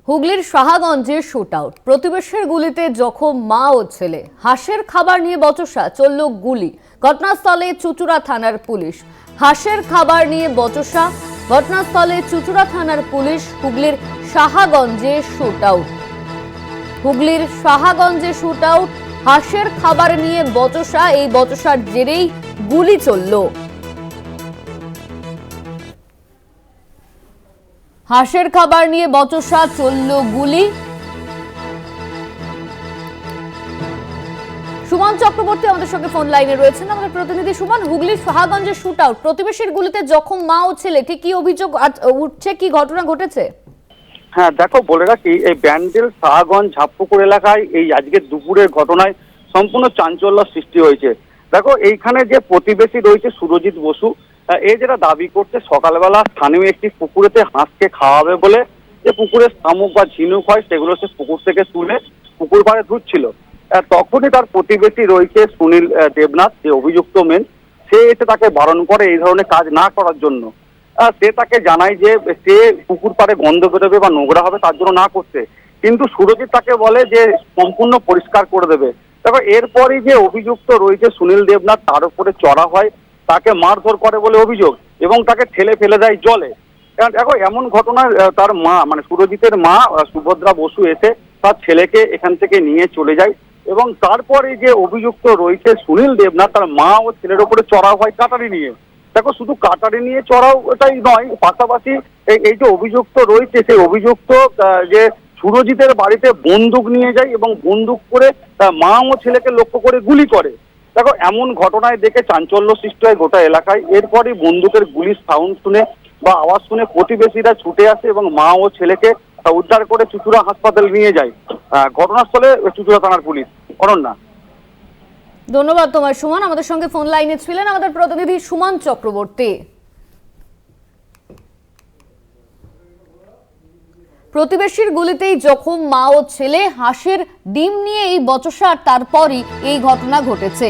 হুগলির সাহাগঞ্জে shoot out, প্রতিবেশীর গুলিতে জখম মা ও ছেলে। হাঁসের খাবার নিয়ে বচসা, চলল গুলি। ঘটনাস্থলে চুচুড়া থানার পুলিশ। হাঁসের খাবার নিয়ে বচসা, ঘটনাস্থলে চুচুড়া থানার পুলিশ। হুগলির সাহাগঞ্জে শুট আউট, হুগলির সাহাগঞ্জে শুট আউট। হাঁসের খাবার নিয়ে বচসা, এই বচসার জেরেই গুলি চলল। হাঁসের খাবার নিয়ে বচসা, চলল গুলি। সুমন চক্রবর্তী আমাদের সঙ্গে ফোন লাইনে রয়েছেন, আমাদের প্রতিনিধি সুমন। হুগলির সাহাগঞ্জে শুট আউট, প্রতিবেশীর গুলিতে জখম মা ও ছেলে, ঠিক কি অভিযোগ উঠছে, কি ঘটনা ঘটেছে? হ্যাঁ দেখো, বলে রাখি, এই ব্যান্ডেল সাহাগঞ্জ ঝাপ্পুকুর এলাকায় এই আজকে দুপুরের ঘটনায় সম্পূর্ণ চাঞ্চল্য সৃষ্টি হয়েছে। দেখো, এইখানে যে প্রতিবেশী রয়েছে সুরজিৎ বসু, এ যেটা দাবি করছে সকালবেলা স্থানীয় একটি পুকুরেতে হাঁসকে খাওয়াবে বলে, যে পুকুরের শামুক বা ঝিনুক হয় সেগুলো সে পুকুর থেকে তুলে পুকুর পাড়ে ধুচ্ছিল। তখনই তার প্রতিবেশী রয়েছে সুনীল দেবনাথ, যে অভিযুক্ত মেন, সে এসে তাকে বারণ করে এই ধরনের কাজ না করার জন্য। সে তাকে জানায় যে সে পুকুর পাড়ে গন্ধ বেরোবে বা নোংরা হবে তার জন্য না করতে, কিন্তু সুরজিৎ তাকে বলে যে সম্পূর্ণ পরিষ্কার করে দেবে। দেখো, এরপরই যে অভিযুক্ত রয়েছে সুনীল দেবনাথ, তার উপরে চড়া হয়, তাকে মারধর করে বলে অভিযোগ এবং তাকে ঠেলে ফেলে দেয় জলে। দেখো, এমন ঘটনায় তার মা, মানে সুরজিতের মা সুভদ্রা বসু, এসে তার ছেলেকে এখান থেকে নিয়ে চলে যায় এবং তারপরে যে অভিযুক্ত রয়েছে সুনীল দেবনাথ, তার মা ও ছেলের উপরে চড়া হয় কাটারি নিয়ে। দেখো, শুধু কাটারি নিয়ে চড়াও এটাই নয়, পাশাপাশি এই যে অভিযুক্ত রয়েছে, সেই অভিযুক্ত যে সুরজিতের বাড়িতে বন্দুক নিয়ে যায় এবং বন্দুক করে মা ও ছেলেকে লক্ষ্য করে গুলি করে। দেখো, এমন ঘটনায় দেখে চাঞ্চল্য সৃষ্টি হয় গোটা এলাকায়। এরপরই বন্দুকের গুলির সাউন্ড শুনে বা আওয়াজ শুনে প্রতিবেশীরা ছুটে আসে এবং মা ও ছেলেকে উদ্ধার করে চুচুড়া হাসপাতালে নিয়ে যায়। ঘটনাস্থলে চুচুড়া থানার পুলিশ। অনন্যা, ধন্যবাদ তোমার সুমন। আমাদের সঙ্গে ফোন লাইনে ছিলেন আমাদের প্রতিনিধি সুমন চক্রবর্তী। প্রতিবেশীর গুলিতেই জখম মা ও ছেলে। হাঁসের ডিম নিয়ে এই বচসা, তারপরই এই ঘটনা ঘটেছে।